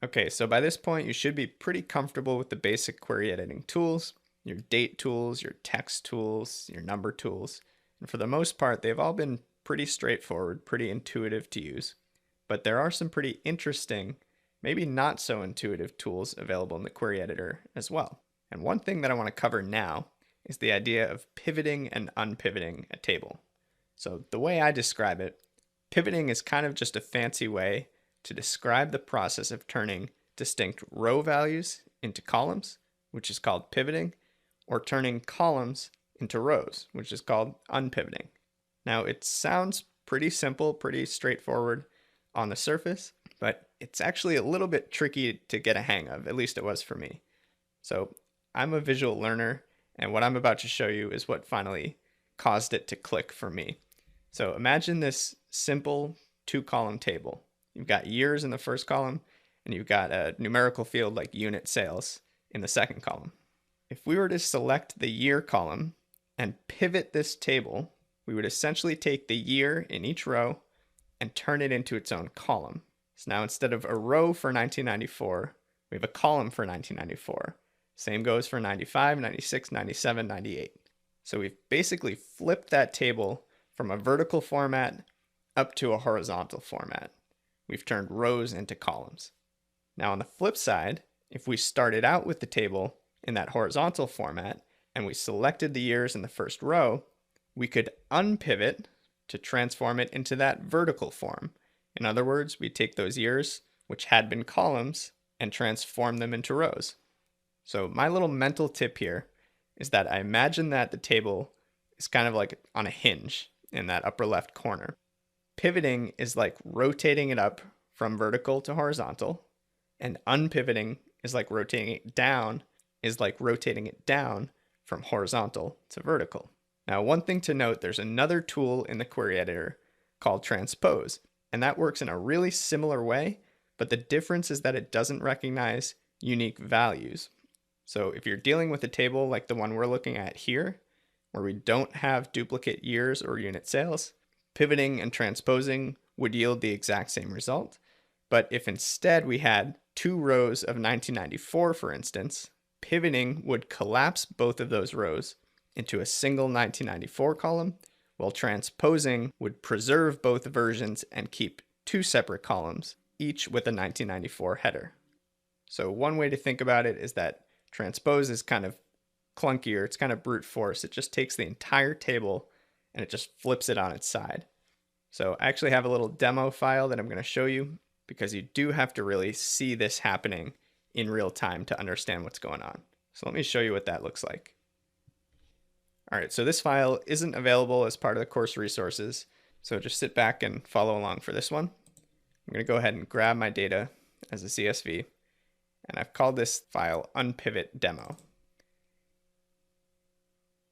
Okay, so by this point, you should be pretty comfortable with the basic query editing tools, your date tools, your text tools, your number tools. And for the most part, they've all been pretty straightforward, pretty intuitive to use. But there are some pretty interesting, maybe not so intuitive tools available in the query editor as well. And one thing that I want to cover now is the idea of pivoting and unpivoting a table. So the way I describe it, pivoting is kind of just a fancy way to describe the process of turning distinct row values into columns, which is called pivoting, or turning columns into rows, which is called unpivoting. Now, it sounds pretty simple, pretty straightforward on the surface, but it's actually a little bit tricky to get a hang of, at least it was for me. So I'm a visual learner, and what I'm about to show you is what finally caused it to click for me. So imagine this simple two-column table. You've got years in the first column, and you've got a numerical field like unit sales in the second column. If we were to select the year column and pivot this table, we would essentially take the year in each row and turn it into its own column. So now instead of a row for 1994, we have a column for 1994. Same goes for 95, 96, 97, 98. So we've basically flipped that table from a vertical format up to a horizontal format. We've turned rows into columns. Now on the flip side, if we started out with the table in that horizontal format and we selected the years in the first row, we could unpivot to transform it into that vertical form. In other words, we take those years, which had been columns, and transform them into rows. So my little mental tip here is that I imagine that the table is kind of like on a hinge in that upper left corner. Pivoting is like rotating it up from vertical to horizontal, and unpivoting is like rotating it down from horizontal to vertical. Now, one thing to note, there's another tool in the query editor called transpose, and that works in a really similar way, but the difference is that it doesn't recognize unique values. So if you're dealing with a table like the one we're looking at here, where we don't have duplicate years or unit sales, pivoting and transposing would yield the exact same result. But if instead we had two rows of 1994, for instance, pivoting would collapse both of those rows into a single 1994 column, while transposing would preserve both versions and keep two separate columns, each with a 1994 header. So one way to think about it is that transpose is kind of clunkier, it's kind of brute force. It just takes the entire table and it just flips it on its side. So I actually have a little demo file that I'm going to show you because you do have to really see this happening in real time to understand what's going on. So let me show you what that looks like. All right, so this file isn't available as part of the course resources, so just sit back and follow along for this one. I'm going to go ahead and grab my data as a CSV, and I've called this file Unpivot Demo.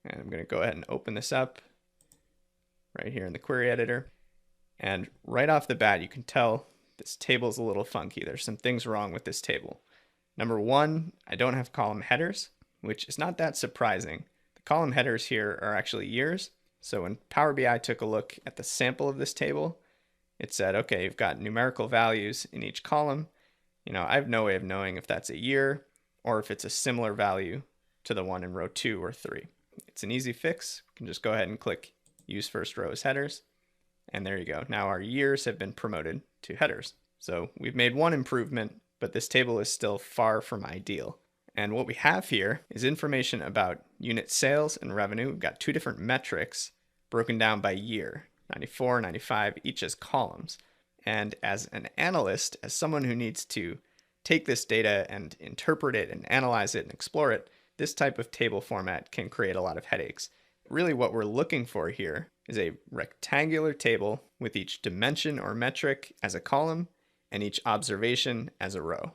And I'm going to go ahead and open this up right here in the query editor. And right off the bat, you can tell this table is a little funky. There's some things wrong with this table. Number one, I don't have column headers, which is not that surprising. The column headers here are actually years. So when Power BI took a look at the sample of this table, it said, okay, you've got numerical values in each column. I have no way of knowing if that's a year or if it's a similar value to the one in row 2 or 3. It's an easy fix. You can just go ahead and click Use First Row as Headers. And there you go. Now our years have been promoted to headers. So we've made one improvement, but this table is still far from ideal. And what we have here is information about unit sales and revenue. We've got two different metrics broken down by year, 94, 95, each as columns. And as an analyst, as someone who needs to take this data and interpret it and analyze it and explore it, this type of table format can create a lot of headaches. Really what we're looking for here is a rectangular table with each dimension or metric as a column and each observation as a row.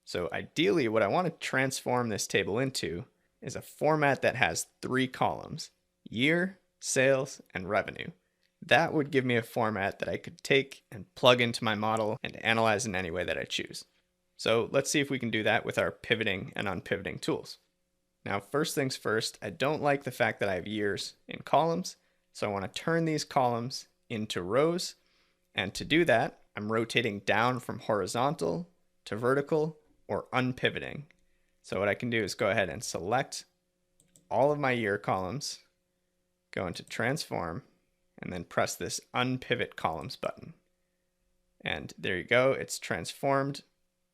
So ideally, what I want to transform this table into is a format that has 3 columns: year, sales, and revenue. That would give me a format that I could take and plug into my model and analyze in any way that I choose. So let's see if we can do that with our pivoting and unpivoting tools. Now, first things first, I don't like the fact that I have years in columns, so I want to turn these columns into rows. And to do that, I'm rotating down from horizontal to vertical, or unpivoting. So what I can do is go ahead and select all of my year columns, go into transform, and then press this unpivot columns button. And there you go, it's transformed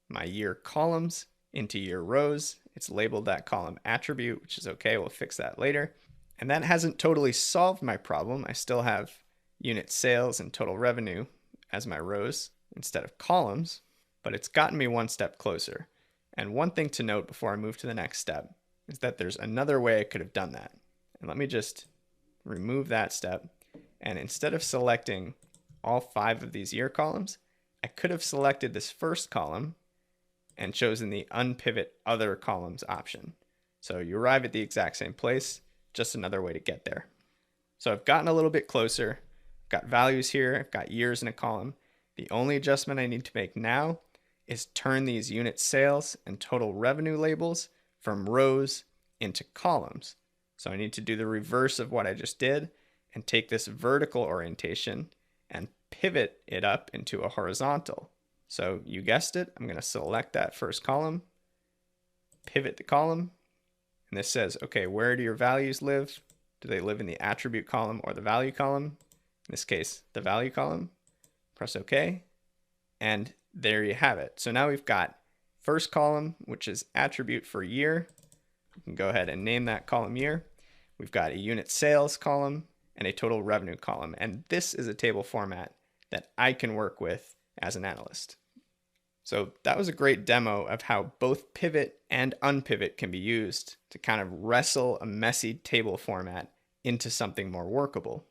my year columns into year rows. It's labeled that column attribute, which is okay, we'll fix that later. And that hasn't totally solved my problem. I still have unit sales and total revenue as my rows instead of columns, but it's gotten me one step closer. And one thing to note before I move to the next step is that there's another way I could have done that. And let me just remove that step. And instead of selecting all 5 of these year columns, I could have selected this first column and chosen the unpivot other columns option. So you arrive at the exact same place, just another way to get there. So I've gotten a little bit closer. I've got values here, I've got years in a column. The only adjustment I need to make now is turn these unit sales and total revenue labels from rows into columns. So I need to do the reverse of what I just did and take this vertical orientation and pivot it up into a horizontal. So you guessed it, I'm going to select that first column, pivot the column, and this says, okay, where do your values live? Do they live in the attribute column or the value column? In this case, the value column. Press OK, and there you have it. So now we've got first column, which is attribute for year. We can go ahead and name that column year. We've got a unit sales column and a total revenue column. And this is a table format that I can work with as an analyst. So that was a great demo of how both pivot and unpivot can be used to kind of wrestle a messy table format into something more workable.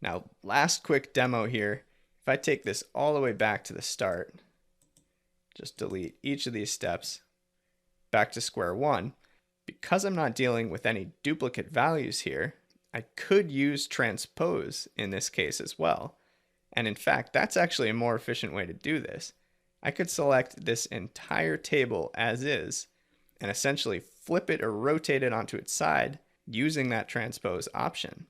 Now, last quick demo here. If I take this all the way back to the start, just delete each of these steps, back to square one, because I'm not dealing with any duplicate values here, I could use transpose in this case as well. And in fact, that's actually a more efficient way to do this. I could select this entire table as is and essentially flip it or rotate it onto its side using that transpose option.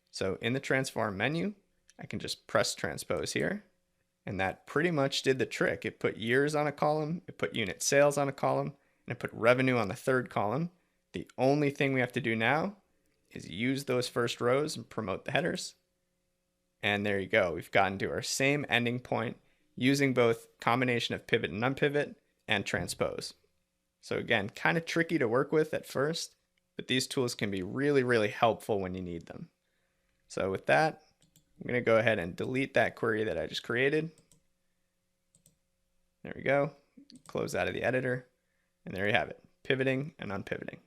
So in the transform menu, I can just press transpose here, and that pretty much did the trick. It put years on a column, it put unit sales on a column, and it put revenue on the third column. The only thing we have to do now is use those first rows and promote the headers. And there you go. We've gotten to our same ending point using both combination of pivot and unpivot and transpose. So again, kind of tricky to work with at first, but these tools can be really, really helpful when you need them. So with that, I'm going to go ahead and delete that query that I just created. There we go. Close out of the editor. And there you have it, pivoting and unpivoting.